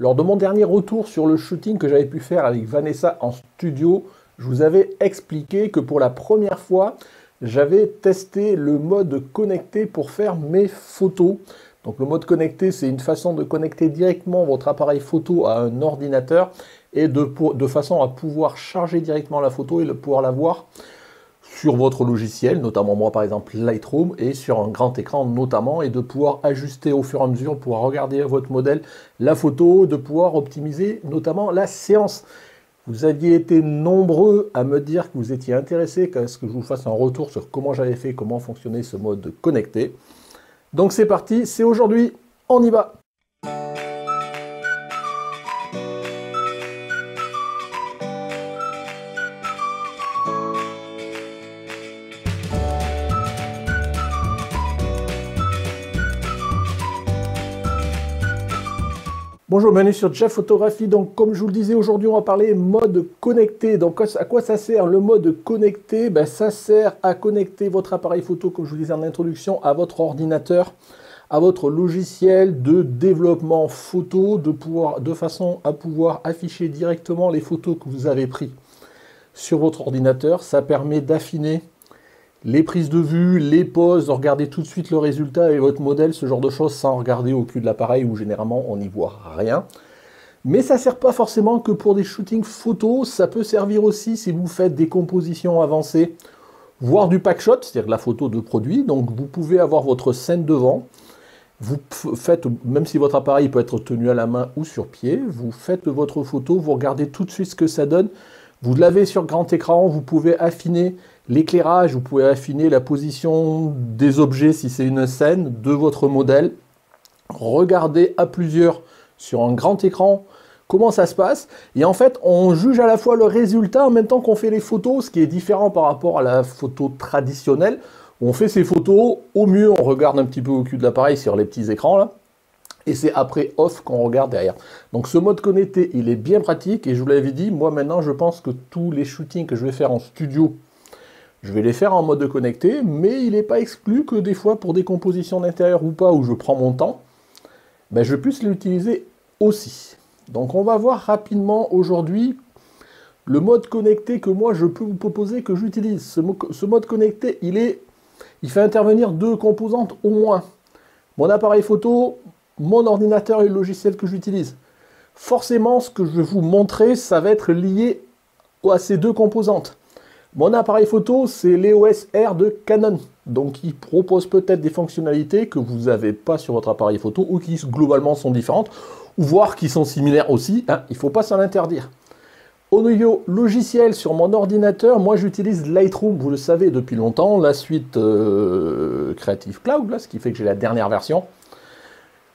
Lors de mon dernier retour sur le shooting que j'avais pu faire avec Vanessa en studio, je vous avais expliqué que pour la première fois, j'avais testé le mode connecté pour faire mes photos. Donc le mode connecté, c'est une façon de connecter directement votre appareil photo à un ordinateur et de façon à pouvoir charger directement la photo et pouvoir la voir sur votre logiciel, notamment moi par exemple Lightroom, et sur un grand écran notamment, et de pouvoir ajuster au fur et à mesure, pouvoir regarder votre modèle, la photo, de pouvoir optimiser notamment la séance. Vous aviez été nombreux à me dire que vous étiez intéressés à ce que je vous fasse un retour sur comment j'avais fait, comment fonctionnait ce mode connecté. Donc c'est parti, c'est aujourd'hui, on y va! Bonjour, bienvenue sur Jeff Photographie. Donc, comme je vous le disais, aujourd'hui, on va parler mode connecté. Donc, à quoi ça sert le mode connecté? Ça sert à connecter votre appareil photo, comme je vous disais en introduction, à votre ordinateur, à votre logiciel de développement photo, de façon à pouvoir afficher directement les photos que vous avez prises sur votre ordinateur. Ça permet d'affiner les prises de vue, les poses, de regarder tout de suite le résultat et votre modèle, ce genre de choses, sans regarder au cul de l'appareil où généralement on n'y voit rien. Mais ça ne sert pas forcément que pour des shootings photos, ça peut servir aussi si vous faites des compositions avancées, voire du pack shot, c'est-à-dire la photo de produit. Donc vous pouvez avoir votre scène devant, vous faites, même si votre appareil peut être tenu à la main ou sur pied, vous faites votre photo, vous regardez tout de suite ce que ça donne. Vous l'avez sur grand écran, vous pouvez affiner l'éclairage, vous pouvez affiner la position des objets si c'est une scène de votre modèle. Regardez à plusieurs sur un grand écran comment ça se passe. Et en fait, on juge à la fois le résultat en même temps qu'on fait les photos, ce qui est différent par rapport à la photo traditionnelle. On fait ces photos, au mieux on regarde un petit peu au cul de l'appareil sur les petits écrans là. Et c'est après off qu'on regarde derrière. Donc ce mode connecté, il est bien pratique. Et je vous l'avais dit, moi maintenant, je pense que tous les shootings que je vais faire en studio, je vais les faire en mode connecté. Mais il n'est pas exclu que des fois, pour des compositions d'intérieur ou pas, où je prends mon temps, je puisse l'utiliser aussi. Donc on va voir rapidement aujourd'hui le mode connecté que moi, je peux vous proposer, que j'utilise. Ce mode connecté, il fait intervenir deux composantes au moins. Mon appareil photo, mon ordinateur et le logiciel que j'utilise. Forcément, ce que je vais vous montrer, ça va être lié à ces deux composantes. Mon appareil photo, c'est l'EOS R de Canon. Donc, il propose peut-être des fonctionnalités que vous n'avez pas sur votre appareil photo ou qui globalement sont différentes, ou voire qui sont similaires aussi. Il ne faut pas s'en interdire. Au niveau logiciel sur mon ordinateur, moi j'utilise Lightroom, vous le savez depuis longtemps, la suite Creative Cloud, là, ce qui fait que j'ai la dernière version.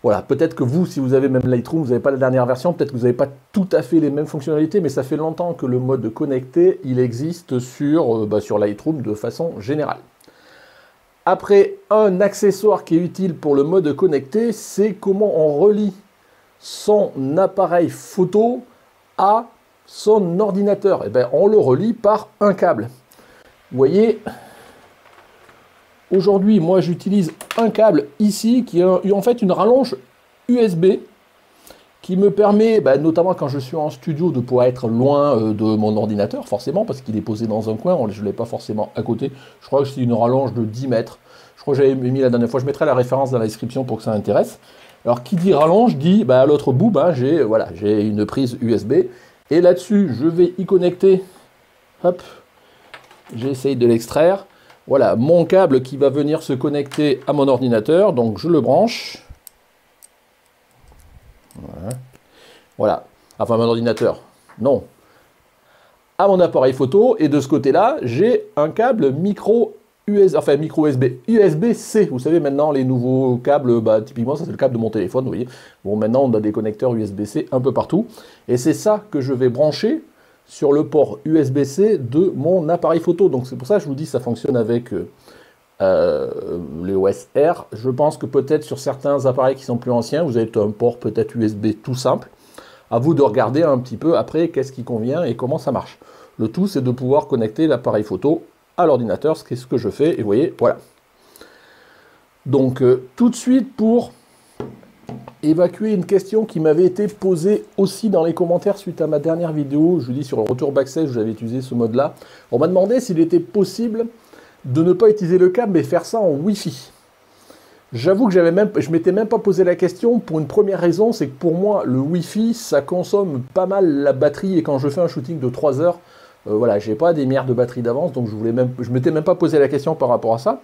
Voilà, peut-être que vous, si vous avez même Lightroom, vous n'avez pas la dernière version, peut-être que vous n'avez pas tout à fait les mêmes fonctionnalités, mais ça fait longtemps que le mode connecté, il existe sur Lightroom de façon générale. Après, un accessoire qui est utile pour le mode connecté, c'est comment on relie son appareil photo à son ordinateur. On le relie par un câble. Vous voyez, aujourd'hui, moi, j'utilise un câble ici qui est en fait une rallonge USB qui me permet, notamment quand je suis en studio, de pouvoir être loin de mon ordinateur, forcément, parce qu'il est posé dans un coin, je ne l'ai pas forcément à côté. Je crois que c'est une rallonge de 10 mètres. Je crois que j'avais mis la dernière fois, je mettrai la référence dans la description pour que ça intéresse. Alors, qui dit rallonge, dit, à l'autre bout, j'ai une prise USB. Et là-dessus, je vais y connecter, hop, j'essaye de l'extraire. Voilà, mon câble qui va venir se connecter à mon ordinateur, donc je le branche. Voilà, enfin mon ordinateur, non, à mon appareil photo, et de ce côté-là, j'ai un câble micro USB, USB-C. Vous savez, maintenant, les nouveaux câbles, typiquement, ça c'est le câble de mon téléphone, vous voyez. Bon, maintenant, on a des connecteurs USB-C un peu partout. Et c'est ça que je vais brancher sur le port USB-C de mon appareil photo. Donc, c'est pour ça que je vous dis, ça fonctionne avec l'EOS R. Je pense que peut-être sur certains appareils qui sont plus anciens, vous avez un port peut-être USB tout simple. À vous de regarder un petit peu après qu'est-ce qui convient et comment ça marche. Le tout, c'est de pouvoir connecter l'appareil photo à l'ordinateur, ce que je fais, et vous voyez, voilà. Donc, tout de suite pour évacuer une question qui m'avait été posée aussi dans les commentaires suite à ma dernière vidéo, je vous dis sur le retour backstage, j'avais utilisé ce mode-là. On m'a demandé s'il était possible de ne pas utiliser le câble mais faire ça en Wi-Fi. J'avoue que je m'étais même pas posé la question pour une première raison, c'est que pour moi, le Wi-Fi, ça consomme pas mal la batterie et quand je fais un shooting de 3 heures, voilà, j'ai pas des milliards de batterie d'avance, donc je m'étais même pas posé la question par rapport à ça.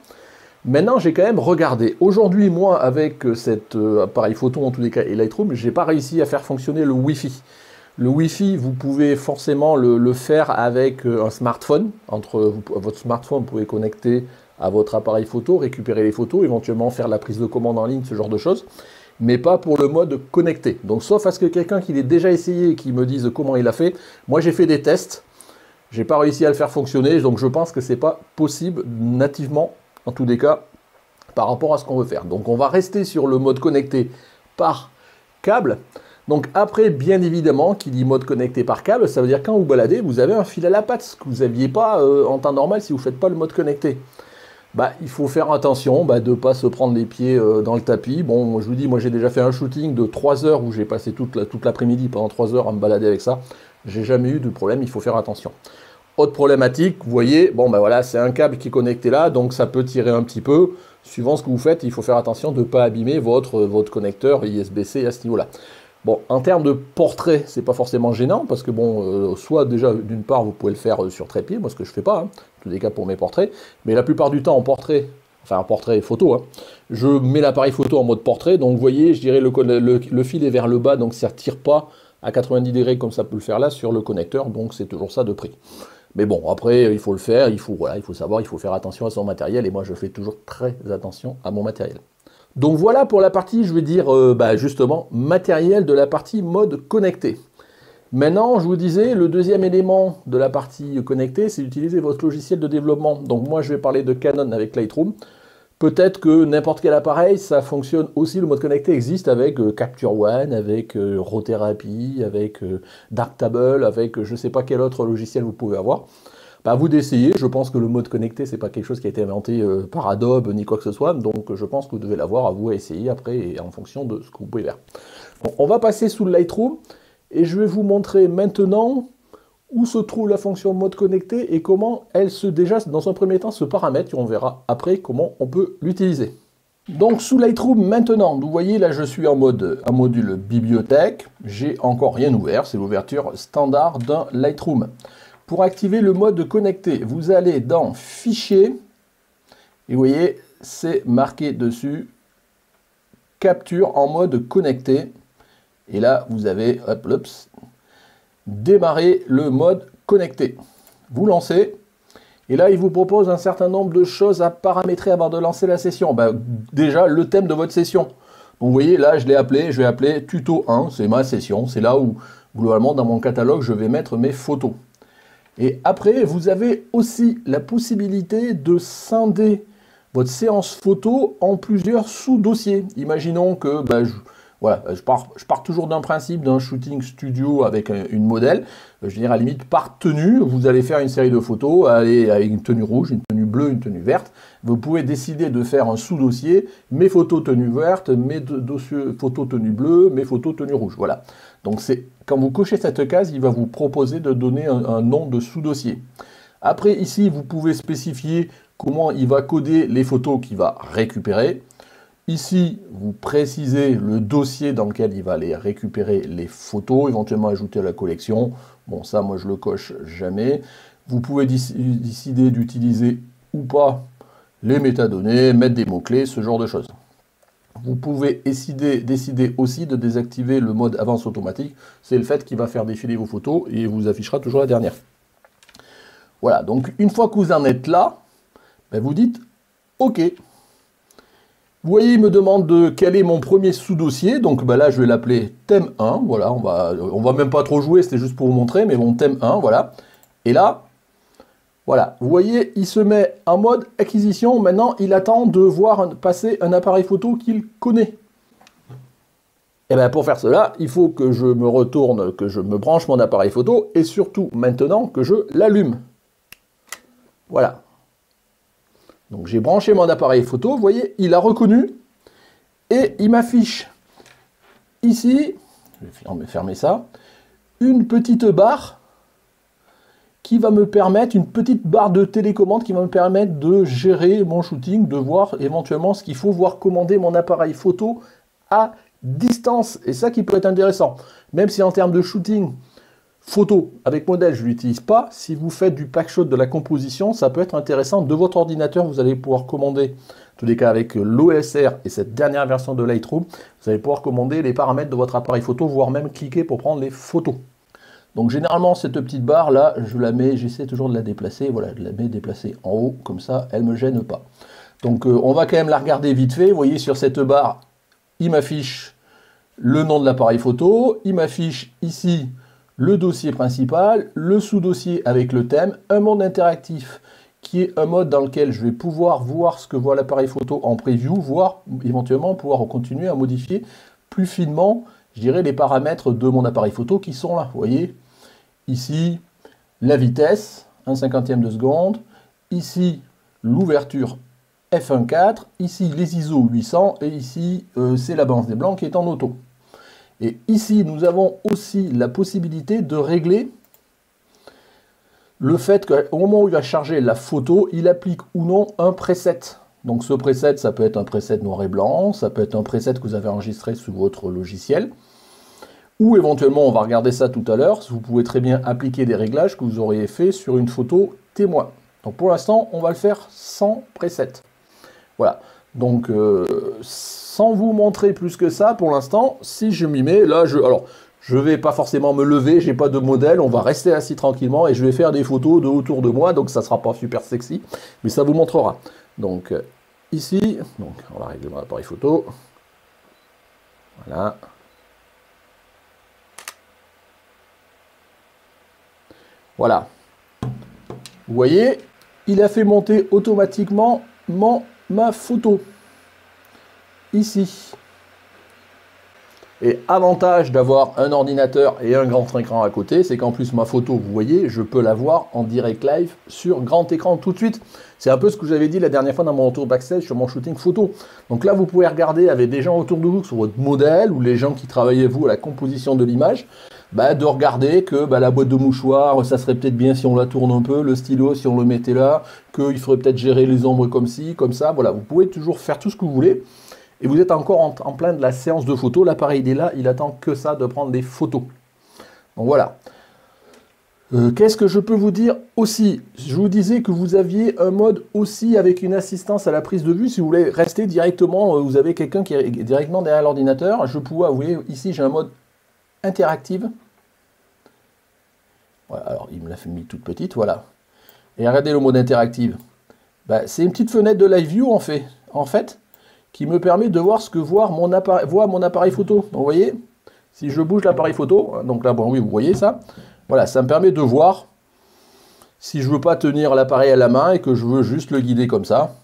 Maintenant, j'ai quand même regardé. Aujourd'hui, moi, avec cet appareil photo, en tous les cas, et Lightroom, j'ai pas réussi à faire fonctionner le Wi-Fi. Le Wi-Fi, vous pouvez forcément le faire avec un smartphone. Votre smartphone, vous pouvez connecter à votre appareil photo, récupérer les photos, éventuellement faire la prise de commande en ligne, ce genre de choses, mais pas pour le mode connecté. Donc, sauf à ce que quelqu'un qui l'ait déjà essayé et qui me dise comment il a fait. Moi, j'ai fait des tests. J'ai pas réussi à le faire fonctionner, donc je pense que c'est pas possible nativement, en tous les cas, par rapport à ce qu'on veut faire. Donc on va rester sur le mode connecté par câble. Donc après, bien évidemment, qui dit mode connecté par câble, ça veut dire quand vous baladez, vous avez un fil à la patte, ce que vous n'aviez pas en temps normal si vous ne faites pas le mode connecté. Bah, il faut faire attention de ne pas se prendre les pieds dans le tapis. Bon, je vous dis, moi j'ai déjà fait un shooting de 3 heures où j'ai passé toute l'après-midi pendant 3 heures à me balader avec ça. J'ai jamais eu de problème, il faut faire attention. Autre problématique, vous voyez, bon ben voilà, c'est un câble qui est connecté là, donc ça peut tirer un petit peu. Suivant ce que vous faites, il faut faire attention de ne pas abîmer votre connecteur ISB-C à ce niveau-là. Bon, en termes de portrait, c'est pas forcément gênant, parce que bon, soit déjà, d'une part, vous pouvez le faire sur trépied, moi ce que je fais pas, en tous les cas pour mes portraits, mais la plupart du temps en portrait, enfin en portrait photo, je mets l'appareil photo en mode portrait, donc vous voyez, je dirais le fil est vers le bas, donc ça ne tire pas à 90 degrés comme ça peut le faire là sur le connecteur, donc c'est toujours ça de prix. Mais bon, après, il faut le faire, il faut savoir, il faut faire attention à son matériel, et moi je fais toujours très attention à mon matériel. Donc voilà pour la partie, je vais dire, justement, matériel de la partie mode connecté. Maintenant, je vous disais, le deuxième élément de la partie connectée, c'est d'utiliser votre logiciel de développement. Donc moi, je vais parler de Canon avec Lightroom. Peut-être que n'importe quel appareil, ça fonctionne aussi, le mode connecté existe avec Capture One, avec RAWTherapy, avec Darktable, avec je ne sais pas quel autre logiciel vous pouvez avoir. Bah, vous d'essayer, je pense que le mode connecté, c'est pas quelque chose qui a été inventé par Adobe ni quoi que ce soit, donc je pense que vous devez l'avoir à vous à essayer après et en fonction de ce que vous pouvez faire. Bon, on va passer sous le Lightroom et je vais vous montrer maintenant où se trouve la fonction mode connecté et comment elle déjà dans un premier temps se paramètre et on verra après comment on peut l'utiliser. Donc sous Lightroom maintenant, vous voyez là je suis en module bibliothèque, j'ai encore rien ouvert, c'est l'ouverture standard d'un Lightroom. Pour activer le mode connecté, vous allez dans Fichier, et vous voyez, c'est marqué dessus, Capture en mode connecté. Et là, vous avez, démarrer le mode connecté. Vous lancez, et là, il vous propose un certain nombre de choses à paramétrer avant de lancer la session. Déjà, le thème de votre session. Donc, vous voyez, là, je vais appeler Tuto 1, c'est ma session. C'est là où, globalement, dans mon catalogue, je vais mettre mes photos. Et après, vous avez aussi la possibilité de scinder votre séance photo en plusieurs sous-dossiers. Imaginons que je pars toujours d'un principe d'un shooting studio avec une modèle. Je veux dire, à la limite, par tenue, vous allez faire une série de photos avec une tenue rouge, une tenue bleue, une tenue verte. Vous pouvez décider de faire un sous-dossier, mes photos tenue verte, mes photos tenue bleue, mes photos tenue rouge. Voilà. Donc, quand vous cochez cette case, il va vous proposer de donner un nom de sous-dossier. Après, ici, vous pouvez spécifier comment il va coder les photos qu'il va récupérer. Ici, vous précisez le dossier dans lequel il va aller récupérer les photos, éventuellement ajouter à la collection. Bon, ça, moi, je le coche jamais. Vous pouvez décider d'utiliser ou pas les métadonnées, mettre des mots-clés, ce genre de choses. Vous pouvez décider aussi de désactiver le mode avance automatique. C'est le fait qu'il va faire défiler vos photos et vous affichera toujours la dernière. Voilà, donc une fois que vous en êtes là, vous dites OK. Vous voyez, il me demande de quel est mon premier sous-dossier. Donc là, je vais l'appeler thème 1. Voilà, on va même pas trop jouer, c'était juste pour vous montrer, mais mon thème 1, voilà. Et là, voilà, vous voyez, il se met en mode acquisition. Maintenant, il attend de voir passer un appareil photo qu'il connaît. Et bien, pour faire cela, il faut que je me retourne, que je me branche mon appareil photo, et surtout, maintenant, que je l'allume. Voilà. Donc, j'ai branché mon appareil photo, vous voyez, il a reconnu, et il m'affiche ici, je vais fermer ça, une petite barre qui va me permettre, une petite barre de télécommande qui va me permettre de gérer mon shooting, de voir éventuellement ce qu'il faut, voir commander mon appareil photo à distance. Et ça qui peut être intéressant. Même si en termes de shooting photo avec modèle, je ne l'utilise pas. Si vous faites du packshot, de la composition, ça peut être intéressant. De votre ordinateur, vous allez pouvoir commander, en tous les cas avec l'OSR et cette dernière version de Lightroom, vous allez pouvoir commander les paramètres de votre appareil photo, voire même cliquer pour prendre les photos. Donc généralement, cette petite barre là, je la mets, j'essaie toujours de la déplacer. Voilà, je la mets déplacée en haut, comme ça, elle ne me gêne pas. Donc on va quand même la regarder vite fait. Vous voyez, sur cette barre, il m'affiche le nom de l'appareil photo, il m'affiche ici le dossier principal, le sous-dossier avec le thème, un mode interactif qui est un mode dans lequel je vais pouvoir voir ce que voit l'appareil photo en preview, voire éventuellement pouvoir continuer à modifier plus finement, je dirais, les paramètres de mon appareil photo qui sont là. Vous voyez, ici, la vitesse, 1/50 de seconde, ici, l'ouverture f1.4, ici, les ISO 800, et ici, c'est la balance des blancs qui est en auto. Et ici, nous avons aussi la possibilité de régler le fait qu'au moment où il va charger la photo, il applique ou non un preset. Donc ce preset, ça peut être un preset noir et blanc, ça peut être un preset que vous avez enregistré sous votre logiciel, ou éventuellement, on va regarder ça tout à l'heure, vous pouvez très bien appliquer des réglages que vous auriez fait sur une photo témoin. Donc pour l'instant, on va le faire sans preset. Voilà, donc sans vous montrer plus que ça, pour l'instant, si je m'y mets, là, je vais pas forcément me lever, j'ai pas de modèle, on va rester assis tranquillement et je vais faire des photos de autour de moi, donc ça sera pas super sexy, mais ça vous montrera. Donc ici, donc on va régler mon appareil photo. Voilà. Voilà. Vous voyez, il a fait monter automatiquement ma photo. Ici. Et avantage d'avoir un ordinateur et un grand écran à côté, c'est qu'en plus ma photo, vous voyez, je peux la voir en direct live sur grand écran tout de suite. C'est un peu ce que j'avais dit la dernière fois dans mon retour backstage sur mon shooting photo. Donc là, vous pouvez regarder avec des gens autour de vous sur votre modèle ou les gens qui travaillent vous à la composition de l'image, de regarder que la boîte de mouchoir, ça serait peut-être bien si on la tourne un peu, le stylo si on le mettait là, qu'il faudrait peut-être gérer les ombres comme ci, comme ça. Voilà, vous pouvez toujours faire tout ce que vous voulez. Et vous êtes encore en plein de la séance de photos. L'appareil il est là, il attend que ça de prendre des photos. Donc voilà. Qu'est-ce que je peux vous dire aussi? Je vous disais que vous aviez un mode aussi avec une assistance à la prise de vue. Si vous voulez rester directement, vous avez quelqu'un qui est directement derrière l'ordinateur. Je pourrais, vous voyez, ici j'ai un mode interactive. Voilà, alors il me l'a fait mis toute petite, voilà. Et regardez le mode interactive. C'est une petite fenêtre de Live View en fait, qui me permet de voir ce que voit mon appareil photo. Donc vous voyez, si je bouge l'appareil photo, donc là, bon oui, vous voyez ça. Voilà, ça me permet de voir si je ne veux pas tenir l'appareil à la main et que je veux juste le guider comme ça.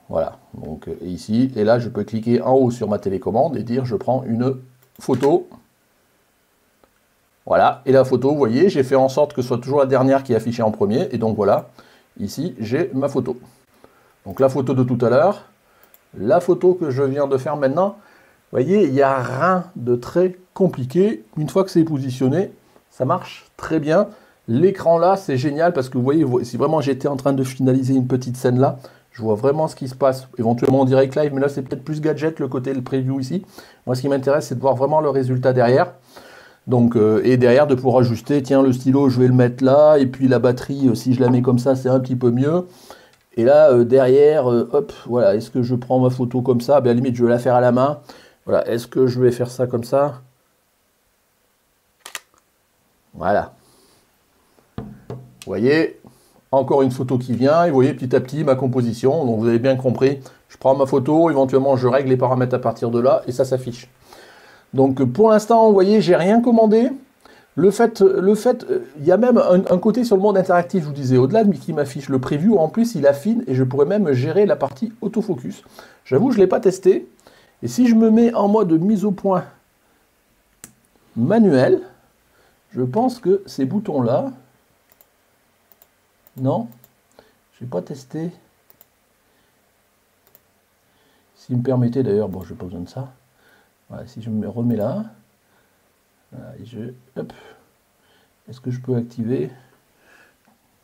Voilà, donc ici, et là, je peux cliquer en haut sur ma télécommande et dire je prends une photo. Voilà, et la photo, vous voyez, j'ai fait en sorte que ce soit toujours la dernière qui est affichée en premier. Et donc voilà, ici, j'ai ma photo. Donc la photo de tout à l'heure. La photo que je viens de faire maintenant, vous voyez, il n'y a rien de très compliqué. Une fois que c'est positionné, ça marche très bien. L'écran là, c'est génial parce que vous voyez, si vraiment j'étais en train de finaliser une petite scène là, je vois vraiment ce qui se passe, éventuellement en direct live, mais là c'est peut-être plus gadget le côté le preview ici. Moi ce qui m'intéresse c'est de voir vraiment le résultat derrière. Donc, et derrière de pouvoir ajuster, tiens le stylo je vais le mettre là, et puis la batterie si je la mets comme ça c'est un petit peu mieux. Et là, derrière, hop, voilà, est-ce que je prends ma photo comme ça? À la limite, je vais la faire à la main. Voilà, est-ce que je vais faire ça comme ça? Voilà. Vous voyez, encore une photo qui vient, et vous voyez petit à petit ma composition. Donc vous avez bien compris, je prends ma photo, éventuellement je règle les paramètres à partir de là, et ça s'affiche. Donc pour l'instant, vous voyez, j'ai rien commandé. Le fait, il y a même un côté sur le monde interactif, je vous disais, au-delà de qui m'affiche le preview, en plus il affine et je pourrais même gérer la partie autofocus. J'avoue, je ne l'ai pas testé. Et si je me mets en mode mise au point manuel, je pense que ces boutons-là, non, je n'ai pas testé. S'il me permettait d'ailleurs, bon, je n'ai pas besoin de ça. Voilà, si je me remets là, voilà, hop. Est-ce que je peux activer?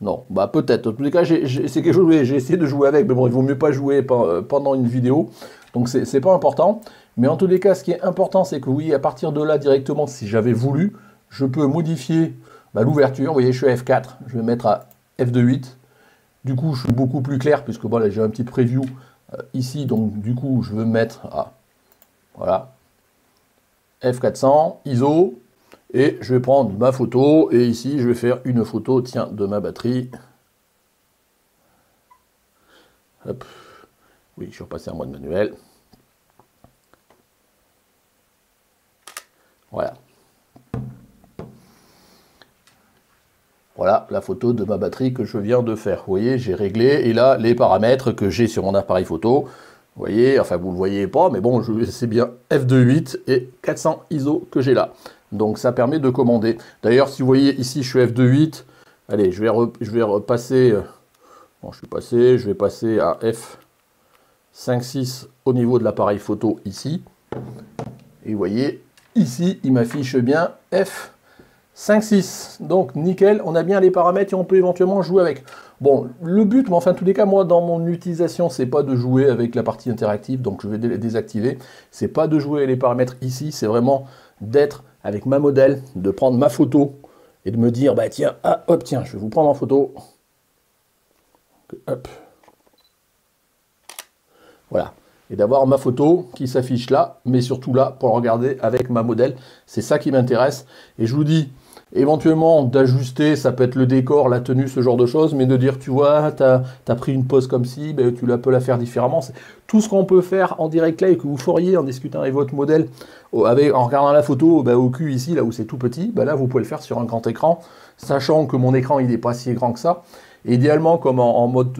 Non, bah peut-être. En tous les cas, c'est quelque chose que j'ai essayé de jouer avec, mais bon, il vaut mieux pas jouer pendant une vidéo, donc c'est pas important. Mais en tous les cas, ce qui est important, c'est que oui, à partir de là, directement, si j'avais voulu, je peux modifier l'ouverture. Vous voyez, je suis à F4, je vais mettre à F2.8. Du coup, je suis beaucoup plus clair, puisque voilà, j'ai un petit preview ici, donc du coup, je veux mettre à, voilà, F400, ISO, et je vais prendre ma photo, et ici, je vais faire une photo, tiens, de ma batterie. Hop. Oui, je suis repassé en mode manuel. Voilà. Voilà la photo de ma batterie que je viens de faire. Vous voyez, j'ai réglé, et là, les paramètres que j'ai sur mon appareil photo, vous voyez, enfin, vous ne le voyez pas, mais bon, c'est bien F2.8 et 400 ISO que j'ai là. Donc, ça permet de commander. D'ailleurs, si vous voyez ici, je suis F2.8. Allez, je vais repasser. Bon, je suis passé, je vais passer à F5.6 au niveau de l'appareil photo ici. Et vous voyez, ici, il m'affiche bien F5.6. Donc, nickel, on a bien les paramètres et on peut éventuellement jouer avec. Bon, le but, mais enfin, en tous les cas, moi, dans mon utilisation, c'est pas de jouer avec la partie interactive, donc je vais les désactiver. C'est pas de jouer les paramètres ici, c'est vraiment d'être avec ma modèle, de prendre ma photo et de me dire, bah tiens, ah, hop, tiens, je vais vous prendre en photo. Hop. Voilà. Et d'avoir ma photo qui s'affiche là, mais surtout là, pour regarder avec ma modèle. C'est ça qui m'intéresse. Et je vous dis, éventuellement, d'ajuster, ça peut être le décor, la tenue, ce genre de choses, mais de dire, tu vois, tu as pris une pose comme ci, ben, tu peux la faire différemment. Tout ce qu'on peut faire en direct là et que vous feriez en discutant avec votre modèle, en regardant la photo ben, au cul ici, là où c'est tout petit, ben là, vous pouvez le faire sur un grand écran, sachant que mon écran, il n'est pas si grand que ça. Et idéalement, comme en mode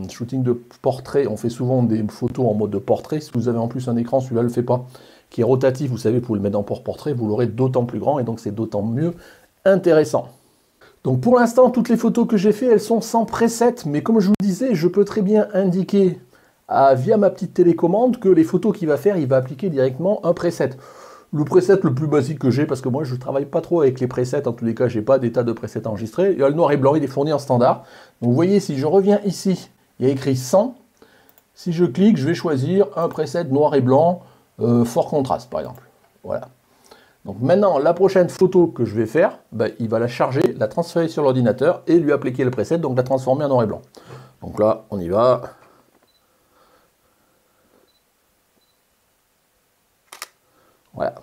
shooting de portrait, on fait souvent des photos en mode de portrait. Si vous avez en plus un écran, celui-là ne le fait pas, qui est rotatif, vous savez, vous pouvez le mettre dans portrait, vous l'aurez d'autant plus grand et donc c'est d'autant mieux intéressant. Donc pour l'instant, toutes les photos que j'ai fait, elles sont sans preset, mais comme je vous le disais, je peux très bien indiquer via ma petite télécommande que les photos qu'il va faire, il va appliquer directement un preset. Le preset le plus basique que j'ai, parce que moi je ne travaille pas trop avec les presets, en tous les cas je n'ai pas d'état de preset enregistré, il y a le noir et blanc, il est fourni en standard. Donc vous voyez, si je reviens ici, il y a écrit 100, si je clique, je vais choisir un preset noir et blanc, fort contraste par exemple. Voilà. Donc maintenant, la prochaine photo que je vais faire, ben, il va la charger, la transférer sur l'ordinateur et lui appliquer le preset, donc la transformer en noir et blanc. Donc là, on y va. Voilà.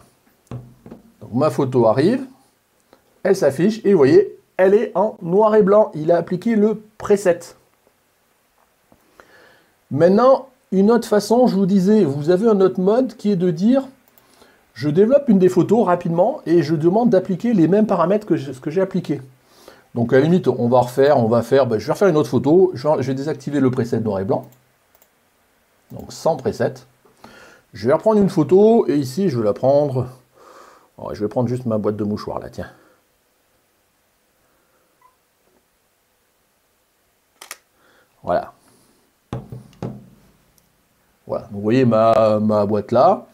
Donc ma photo arrive, elle s'affiche et vous voyez, elle est en noir et blanc. Il a appliqué le preset. Maintenant, une autre façon, je vous disais, vous avez un autre mode qui est de dire, je développe une des photos rapidement et je demande d'appliquer les mêmes paramètres que ce que j'ai appliqué. Donc à la limite, on va faire, ben, je vais refaire une autre photo, je vais désactiver le preset noir et blanc. Donc sans preset. Je vais reprendre une photo et ici je vais la prendre. Je vais prendre juste ma boîte de mouchoirs là, tiens. Voilà. Voilà, donc vous voyez ma boîte là.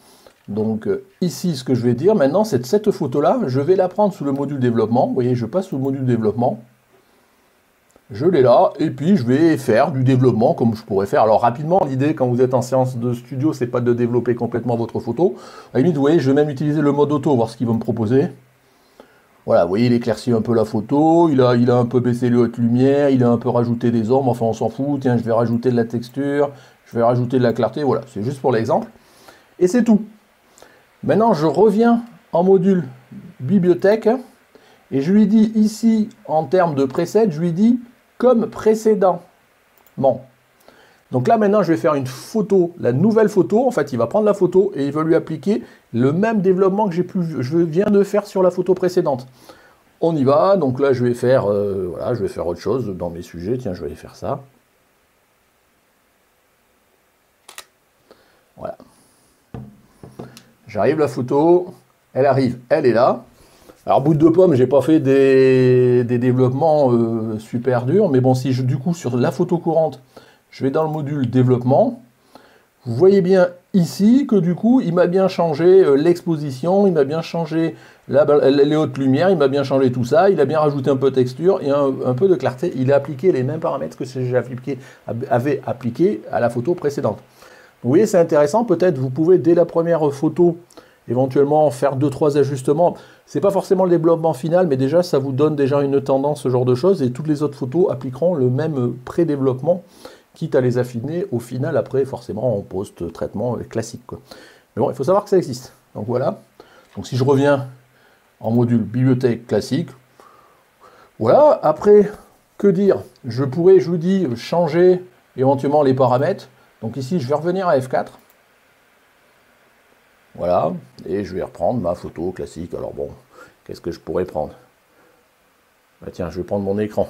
Donc ici, ce que je vais dire maintenant, c'est cette photo-là, je vais la prendre sous le module développement. Vous voyez, je passe sous le module développement. Je l'ai là, et puis je vais faire du développement comme je pourrais faire. Alors rapidement, l'idée quand vous êtes en séance de studio, c'est pas de développer complètement votre photo. À la limite, vous voyez, je vais même utiliser le mode auto, voir ce qu'il va me proposer. Voilà, vous voyez, il éclaircit un peu la photo, il a un peu baissé le haute lumière, il a un peu rajouté des ombres, enfin on s'en fout. Tiens, je vais rajouter de la texture, je vais rajouter de la clarté, voilà, c'est juste pour l'exemple. Et c'est tout. Maintenant, je reviens en module bibliothèque, et je lui dis ici, en termes de preset, je lui dis comme précédemment. Donc là, maintenant, je vais faire une photo, la nouvelle photo. En fait, il va prendre la photo et il va lui appliquer le même développement que je viens de faire sur la photo précédente. On y va. Donc là, je vais faire, voilà, je vais faire autre chose dans mes sujets. Tiens, je vais aller faire ça. Voilà. J'arrive, la photo, elle arrive, elle est là. Alors, bout de pomme, j'ai pas fait des développements super durs, mais bon, si du coup, sur la photo courante, je vais dans le module développement, vous voyez bien ici que du coup, il m'a bien changé l'exposition, il m'a bien changé les hautes lumières, il m'a bien changé tout ça, il a bien rajouté un peu de texture et un peu de clarté. Il a appliqué les mêmes paramètres que j'avais appliqué à la photo précédente. Vous voyez, c'est intéressant. Peut-être vous pouvez, dès la première photo, éventuellement faire 2-3 ajustements. C'est pas forcément le développement final, mais déjà, ça vous donne déjà une tendance, ce genre de choses, et toutes les autres photos appliqueront le même pré-développement, quitte à les affiner au final, après, forcément, en post-traitement classique, quoi. Mais bon, il faut savoir que ça existe. Donc voilà. Donc si je reviens en module bibliothèque classique, voilà. Après, que dire? Je pourrais, je vous dis, changer éventuellement les paramètres. Donc ici, je vais revenir à F4. Voilà, et je vais reprendre ma photo classique. Alors bon, qu'est-ce que je pourrais prendre? Bah tiens, je vais prendre mon écran.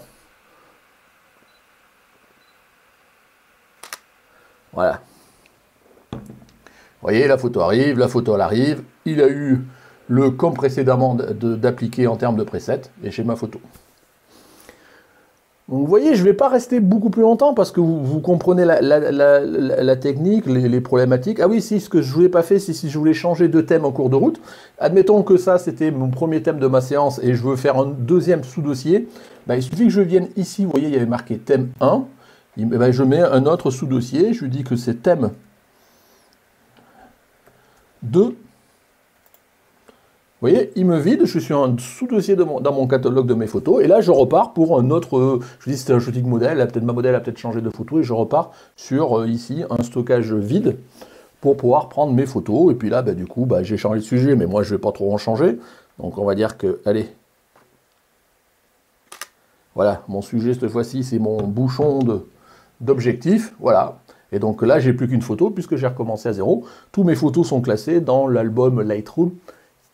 Voilà. Vous voyez, la photo arrive, elle arrive. Il a eu le comme précédemment d'appliquer en termes de preset, et j'ai ma photo. Donc vous voyez, je ne vais pas rester beaucoup plus longtemps parce que vous comprenez la technique, les problématiques. Ah oui, si, ce que je ne voulais pas faire, c'est si je voulais changer de thème en cours de route. Admettons que ça, c'était mon premier thème de ma séance et je veux faire un deuxième sous-dossier. Ben, il suffit que je vienne ici, vous voyez, il y avait marqué thème 1. Ben, je mets un autre sous-dossier, je lui dis que c'est thème 2. Vous voyez, il me vide, je suis un sous-dossier dans mon catalogue de mes photos, et là je repars pour un autre, je vous dis c'était un shooting modèle, peut-être ma modèle a peut-être changé de photo, et je repars sur ici un stockage vide pour pouvoir prendre mes photos, et puis là du coup j'ai changé de sujet, mais moi je ne vais pas trop en changer, donc on va dire que, allez, voilà, mon sujet cette fois-ci c'est mon bouchon d'objectif, voilà. Et donc là j'ai plus qu'une photo puisque j'ai recommencé à zéro, tous mes photos sont classées dans l'album Lightroom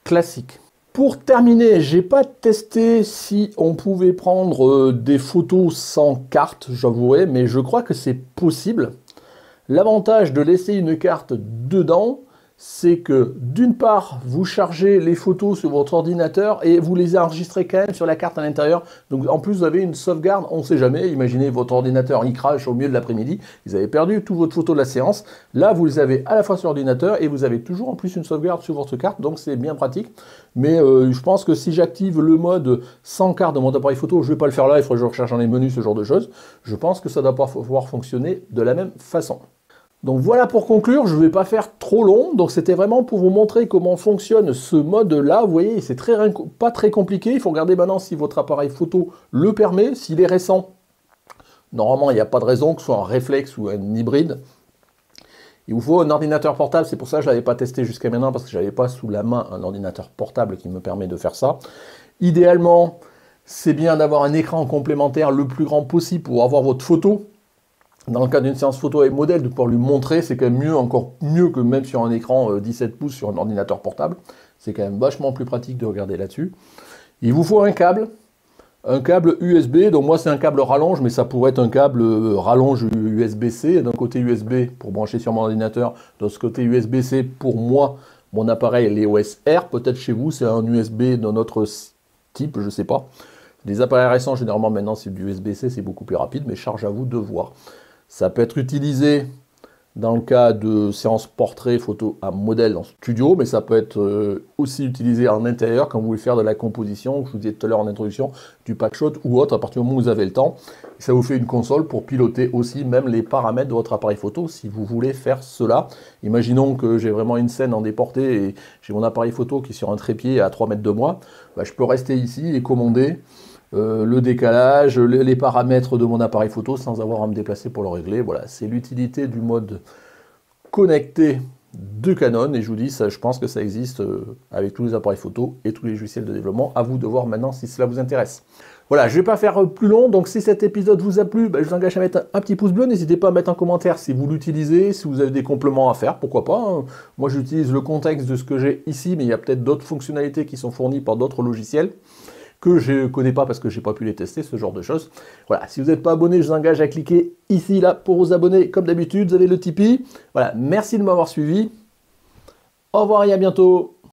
classique. Pour terminer, j'ai pas testé si on pouvait prendre des photos sans carte, j'avouerai, mais je crois que c'est possible. L'avantage de laisser une carte dedans, c'est que d'une part, vous chargez les photos sur votre ordinateur et vous les enregistrez quand même sur la carte à l'intérieur. Donc en plus, vous avez une sauvegarde, on ne sait jamais. Imaginez votre ordinateur, il crache au milieu de l'après-midi, vous avez perdu toutes vos photos de la séance. Là, vous les avez à la fois sur l'ordinateur et vous avez toujours en plus une sauvegarde sur votre carte, donc c'est bien pratique. Mais je pense que si j'active le mode sans carte de mon appareil photo, je ne vais pas le faire là, il faudrait que je recherche dans les menus, ce genre de choses. Je pense que ça doit pouvoir fonctionner de la même façon. Donc voilà pour conclure, je ne vais pas faire trop long, donc c'était vraiment pour vous montrer comment fonctionne ce mode-là. Vous voyez, c'est pas très compliqué, il faut regarder maintenant si votre appareil photo le permet, s'il est récent. Normalement, il n'y a pas de raison que ce soit un réflexe ou un hybride. Il vous faut un ordinateur portable, c'est pour ça que je ne l'avais pas testé jusqu'à maintenant, parce que je n'avais pas sous la main un ordinateur portable qui me permet de faire ça. Idéalement, c'est bien d'avoir un écran complémentaire le plus grand possible pour avoir votre photo. Dans le cas d'une séance photo avec modèle, de pouvoir lui montrer, c'est quand même mieux, encore mieux que même sur un écran 17 pouces sur un ordinateur portable. C'est quand même vachement plus pratique de regarder là-dessus. Il vous faut un câble USB. Donc moi c'est un câble rallonge, mais ça pourrait être un câble rallonge USB-C. D'un côté USB pour brancher sur mon ordinateur, de ce côté USB-C pour moi, mon appareil, les OS R. Peut-être chez vous c'est un USB d'un autre type, je ne sais pas. Les appareils récents, généralement maintenant c'est du USB-C, c'est beaucoup plus rapide, mais charge à vous de voir. Ça peut être utilisé dans le cas de séances portrait photo à modèle en studio, mais ça peut être aussi utilisé en intérieur quand vous voulez faire de la composition, je vous disais tout à l'heure en introduction, du packshot ou autre, à partir du moment où vous avez le temps. Ça vous fait une console pour piloter aussi même les paramètres de votre appareil photo si vous voulez faire cela. Imaginons que j'ai vraiment une scène en déporté et j'ai mon appareil photo qui est sur un trépied à 3 mètres de moi, je peux rester ici et commander le décalage, les paramètres de mon appareil photo sans avoir à me déplacer pour le régler. Voilà, c'est l'utilité du mode connecté de Canon et je vous dis, ça, je pense que ça existe avec tous les appareils photo et tous les logiciels de développement. À vous de voir maintenant si cela vous intéresse. Voilà, je ne vais pas faire plus long, donc si cet épisode vous a plu, je vous engage à mettre un petit pouce bleu. N'hésitez pas à mettre en commentaire si vous l'utilisez, si vous avez des compléments à faire, pourquoi pas. Hein. Moi j'utilise le contexte de ce que j'ai ici, mais il y a peut-être d'autres fonctionnalités qui sont fournies par d'autres logiciels que je ne connais pas parce que je n'ai pas pu les tester, ce genre de choses. Voilà, si vous n'êtes pas abonné, je vous engage à cliquer ici, là, pour vous abonner. Comme d'habitude, vous avez le Tipeee. Voilà, merci de m'avoir suivi. Au revoir et à bientôt.